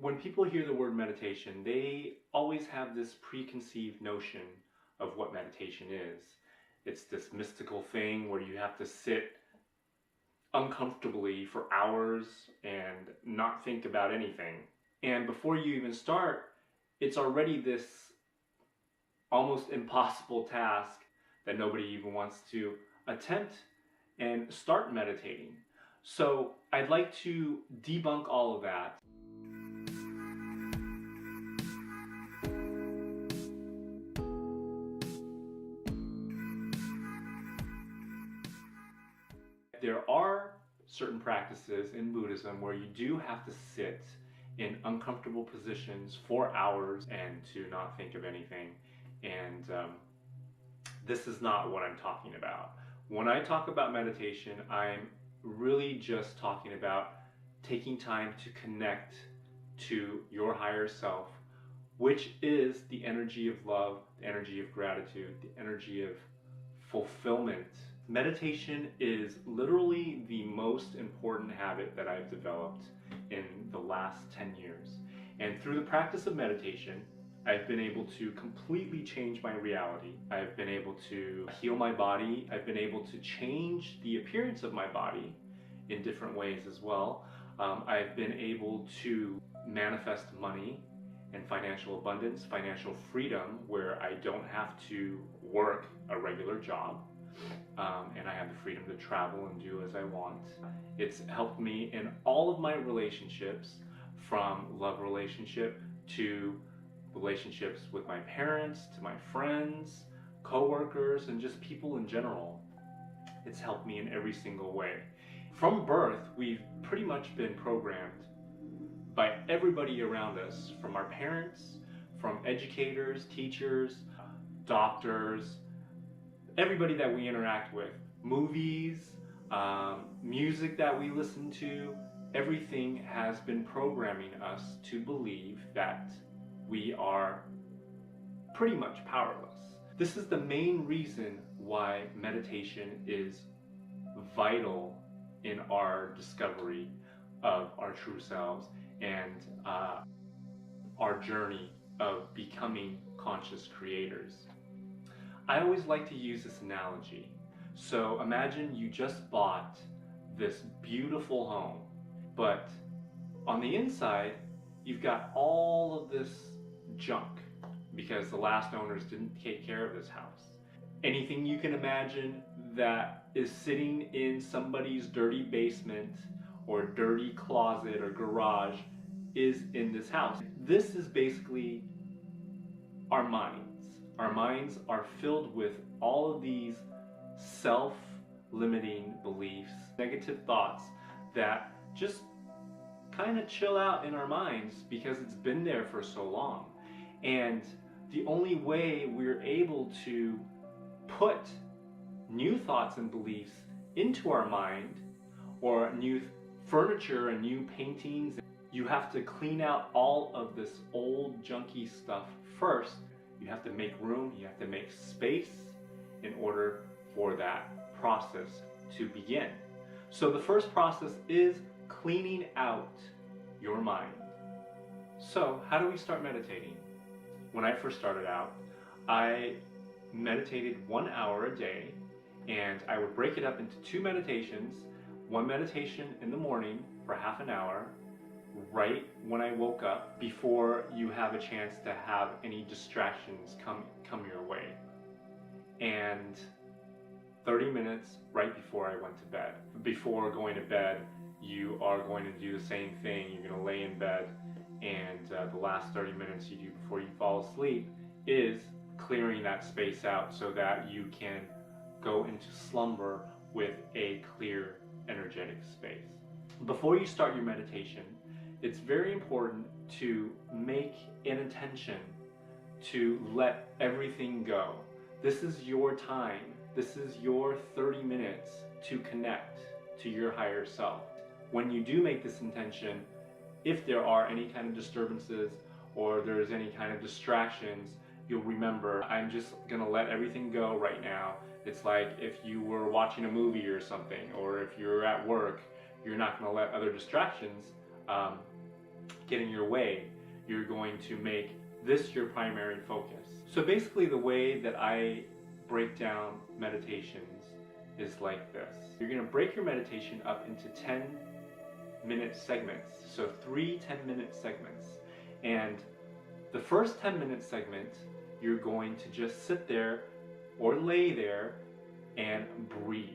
When people hear the word meditation, they always have this preconceived notion of what meditation is. It's this mystical thing where you have to sit uncomfortably for hours and not think about anything. And before you even start, it's already this almost impossible task that nobody even wants to attempt and start meditating. So I'd like to debunk all of that. There are certain practices in Buddhism where you do have to sit in uncomfortable positions for hours and to not think of anything. And this is not what I'm talking about. When I talk about meditation, I'm really just talking about taking time to connect to your higher self, which is the energy of love, the energy of gratitude, the energy of fulfillment. Meditation is literally the most important habit that I've developed in the last 10 years. And through the practice of meditation, I've been able to completely change my reality. I've been able to heal my body. I've been able to change the appearance of my body in different ways as well. I've been able to manifest money and financial abundance, financial freedom, where I don't have to work a regular job. And I have the freedom to travel and do as I want. It's helped me in all of my relationships, from love relationship to relationships with my parents, to my friends, co-workers, and just people in general. It's helped me in every single way. From birth, we've pretty much been programmed by everybody around us, from our parents, from educators, teachers, doctors, everybody that we interact with, movies, music that we listen to, everything has been programming us to believe that we are pretty much powerless. This is the main reason why meditation is vital in our discovery of our true selves and our journey of becoming conscious creators. I always like to use this analogy. So imagine you just bought this beautiful home, but on the inside, you've got all of this junk because the last owners didn't take care of this house. Anything you can imagine that is sitting in somebody's dirty basement or dirty closet or garage is in this house. This is basically our minds. Our minds are filled with all of these self-limiting beliefs, negative thoughts that just kind of chill out in our minds because it's been there for so long. And the only way we're able to put new thoughts and beliefs into our mind, or new furniture and new paintings, you have to clean out all of this old junky stuff first. You have to make room, you have to make space in order for that process to begin. So the first process is cleaning out your mind. So how do we start meditating? When I first started out, I meditated 1 hour a day, and I would break it up into 2 meditations. One meditation in the morning for half an hour, right when I woke up, before you have a chance to have any distractions come your way. And 30 minutes right before I went to bed. Before going to bed, you are going to do the same thing. You're going to lay in bed, and the last 30 minutes you do before you fall asleep is clearing that space out so that you can go into slumber with a clear, energetic space. Before you start your meditation, it's very important to make an intention to let everything go. This is your time. This is your 30 minutes to connect to your higher self. When you do make this intention, if there are any kind of disturbances or there's any kind of distractions, you'll remember, I'm just gonna let everything go right now. It's like if you were watching a movie or something, or if you're at work, you're not gonna let other distractions get in your way, you're going to make this your primary focus. So basically the way that I break down meditations is like this. You're going to break your meditation up into 10-minute segments. So 3 10-minute segments. And the first 10-minute segment, you're going to just sit there or lay there and breathe.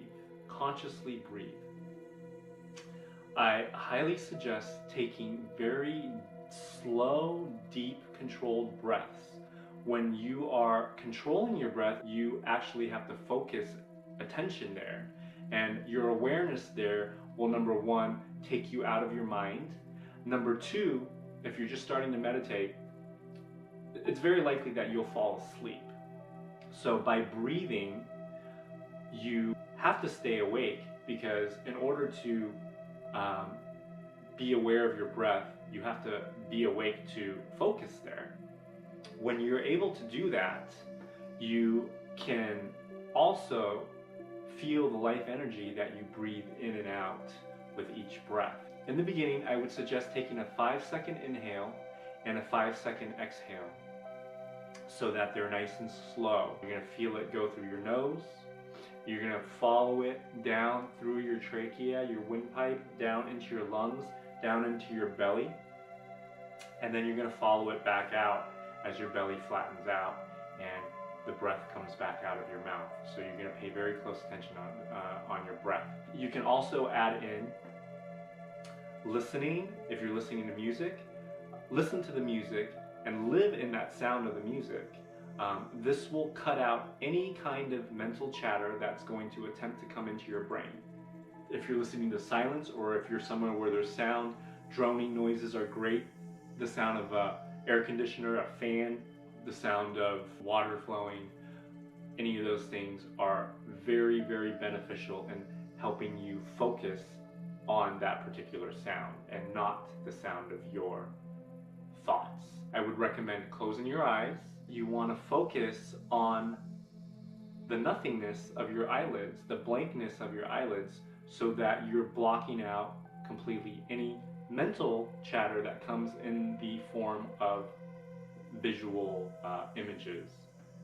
Consciously breathe. I highly suggest taking very slow, deep, controlled breaths. When you are controlling your breath, you actually have to focus attention there. And your awareness there will, number one, take you out of your mind. Number two, if you're just starting to meditate, it's very likely that you'll fall asleep. So by breathing, you have to stay awake, because in order to be aware of your breath, you have to be awake to focus there. When you're able to do that, you can also feel the life energy that you breathe in and out with each breath. In the beginning, I would suggest taking a 5-second inhale and a 5-second exhale so that they're nice and slow. You're going to feel it go through your nose. You're going to follow it down through your trachea, your windpipe, down into your lungs, down into your belly. And then you're going to follow it back out as your belly flattens out and the breath comes back out of your mouth. So you're going to pay very close attention on your breath. You can also add in listening. If you're listening to music, listen to the music and live in that sound of the music. This will cut out any kind of mental chatter that's going to attempt to come into your brain. If you're listening to silence, or if you're somewhere where there's sound, droning noises are great. The sound of an air conditioner, a fan, the sound of water flowing, any of those things are very, very beneficial in helping you focus on that particular sound and not the sound of your thoughts. I would recommend closing your eyes. You want to focus on the nothingness of your eyelids, the blankness of your eyelids, so that you're blocking out completely any mental chatter that comes in the form of visual images.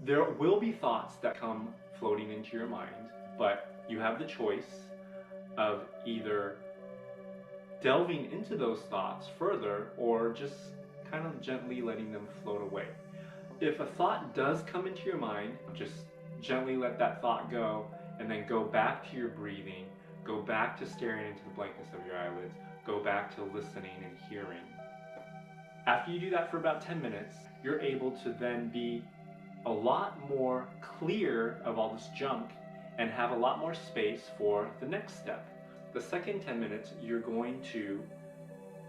There will be thoughts that come floating into your mind, but you have the choice of either delving into those thoughts further or just kind of gently letting them float away. If a thought does come into your mind, just gently let that thought go and then go back to your breathing, go back to staring into the blankness of your eyelids, go back to listening and hearing. After you do that for about 10 minutes, you're able to then be a lot more clear of all this junk and have a lot more space for the next step. The second 10 minutes, you're going to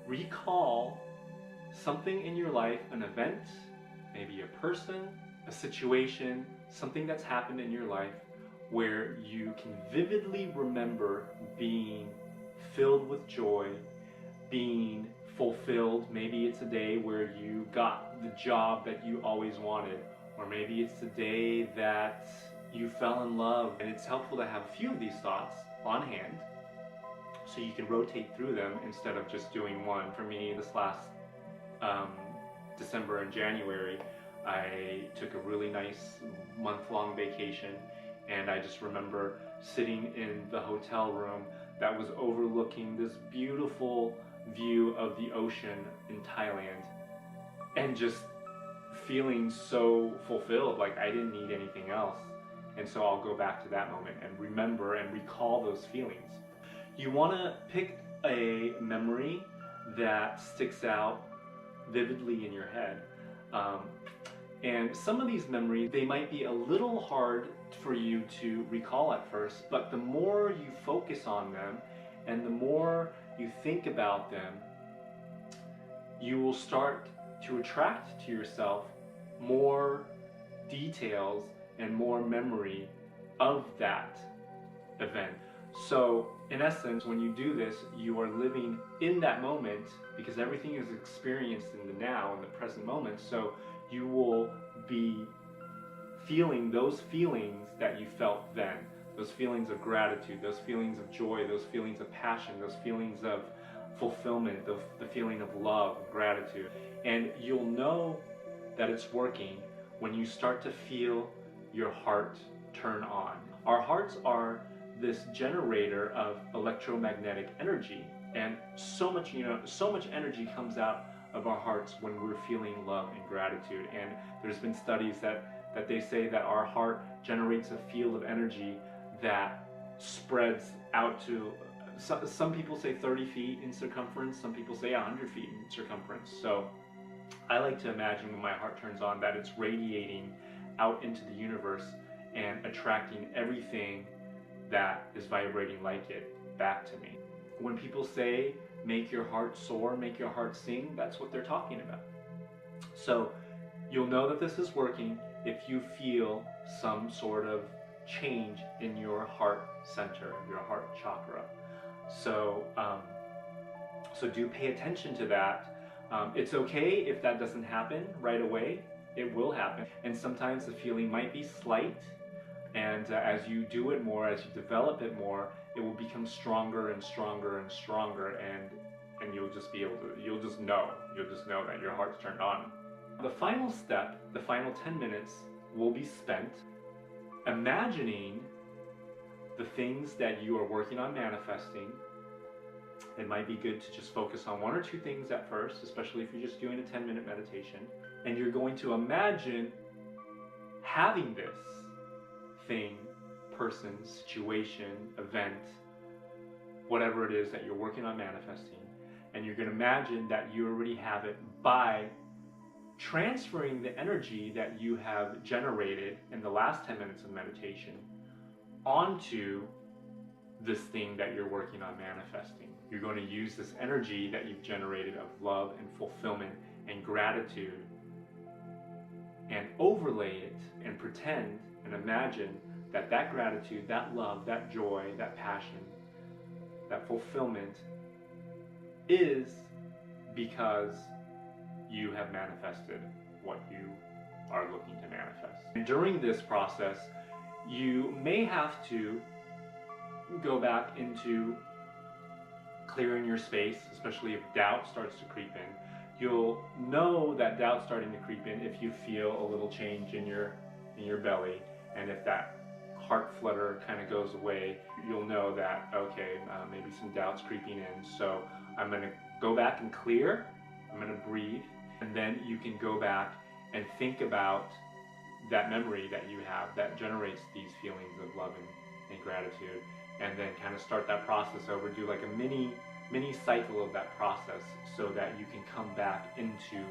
recall something in your life, an event, maybe a person, a situation, something that's happened in your life where you can vividly remember being filled with joy, being fulfilled. Maybe it's a day where you got the job that you always wanted, or maybe it's the day that you fell in love. And it's helpful to have a few of these thoughts on hand so you can rotate through them instead of just doing one. For me, this last December and January, I took a really nice month-long vacation, and I just remember sitting in the hotel room that was overlooking this beautiful view of the ocean in Thailand and just feeling so fulfilled, like I didn't need anything else. And so I'll go back to that moment and remember and recall those feelings. You want to pick a memory that sticks out vividly in your head. And some of these memories, they might be a little hard for you to recall at first, but the more you focus on them and the more you think about them, you will start to attract to yourself more details and more memory of that event. So in essence, when you do this, you are living in that moment because everything is experienced in the now, in the present moment. So you will be feeling those feelings that you felt then, those feelings of gratitude, those feelings of joy, those feelings of passion, those feelings of fulfillment, the feeling of love and gratitude. And you'll know that it's working when you start to feel your heart turn on. Our hearts are this generator of electromagnetic energy, and so much energy comes out of our hearts when we're feeling love and gratitude. And there's been studies that they say that our heart generates a field of energy that spreads out to, some people say 30 feet in circumference, some people say 100 feet in circumference. So I like to imagine when my heart turns on that it's radiating out into the universe and attracting everything that is vibrating like it back to me. When people say, make your heart soar, make your heart sing, that's what they're talking about. So you'll know that this is working if you feel some sort of change in your heart center, your heart chakra. So, so do pay attention to that. It's okay if that doesn't happen right away. It will happen. And sometimes the feeling might be slight. And as you do it more, as you develop it more, it will become stronger and stronger and stronger. And you'll just be able to, you'll just know that your heart's turned on. The final step, the final 10 minutes will be spent imagining the things that you are working on manifesting. It might be good to just focus on one or two things at first, especially if you're just doing a 10-minute meditation. And you're going to imagine having this thing, person, situation, event, whatever it is that you're working on manifesting. And you're going to imagine that you already have it by transferring the energy that you have generated in the last 10 minutes of meditation onto this thing that you're working on manifesting. You're going to use this energy that you've generated of love and fulfillment and gratitude and overlay it and pretend and imagine that that gratitude, that love, that joy, that passion, that fulfillment is because you have manifested what you are looking to manifest. And during this process, you may have to go back into clearing your space, especially if doubt starts to creep in. You'll know that doubt's starting to creep in if you feel a little change in your belly, and if that heart flutter kind of goes away, you'll know that, okay, maybe some doubt's creeping in. So I'm going to go back and clear, I'm going to breathe, and then you can go back and think about that memory that you have that generates these feelings of love and gratitude, and then kind of start that process over, do like a mini cycle of that process so that you can come back into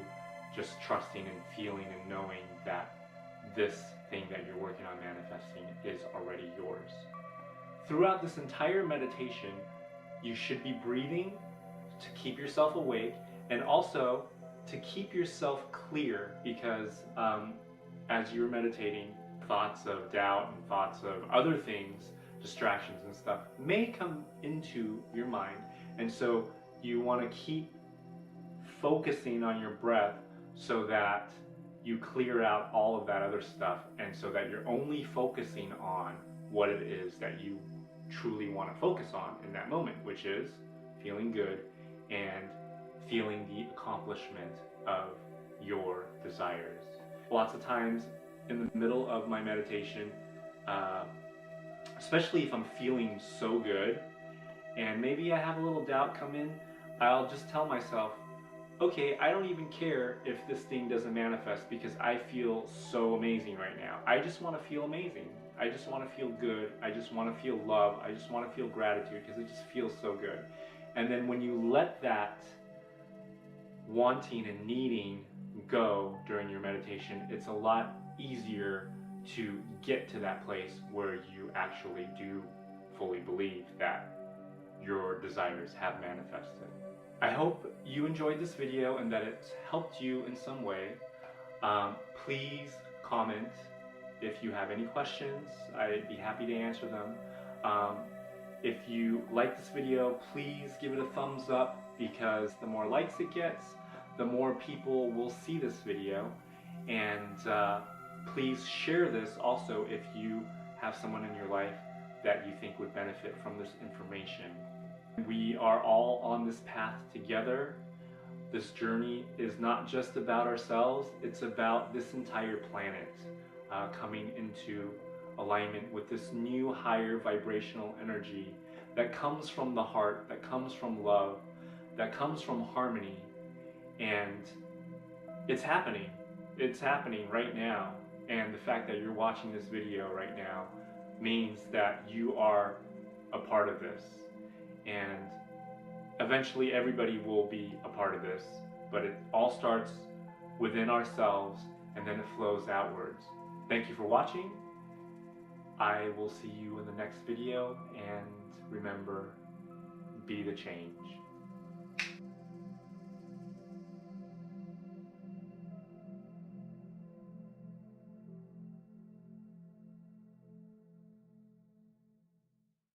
just trusting and feeling and knowing that this thing that you're working on manifesting is already yours. Throughout this entire meditation, you should be breathing to keep yourself awake and also to keep yourself clear, because as you're meditating, thoughts of doubt and thoughts of other things, distractions and stuff, may come into your mind. And so you want to keep focusing on your breath so that you clear out all of that other stuff, and so that you're only focusing on what it is that you truly want to focus on in that moment, which is feeling good and feeling the accomplishment of your desires. Lots of times in the middle of my meditation, especially if I'm feeling so good and maybe I have a little doubt come in, I'll just tell myself, okay, I don't even care if this thing doesn't manifest because I feel so amazing right now. I just want to feel amazing. I just want to feel good. I just want to feel love. I just want to feel gratitude because it just feels so good. And then when you let that wanting and needing go during your meditation, it's a lot easier to get to that place where you actually do fully believe that your desires have manifested. I hope you enjoyed this video and that it's helped you in some way. Please comment if you have any questions. I'd be happy to answer them. If you like this video, please give it a thumbs up, because the more likes it gets, the more people will see this video. And please share this also if you have someone in your life that you think would benefit from this information. We are all on this path together. This journey is not just about ourselves, it's about this entire planet coming into alignment with this new higher vibrational energy that comes from the heart, that comes from love, that comes from harmony. And it's happening. It's happening right now. And the fact that you're watching this video right now means that you are a part of this. And eventually everybody will be a part of this, but it all starts within ourselves and then it flows outwards. Thank you for watching. I will see you in the next video, and remember, be the change.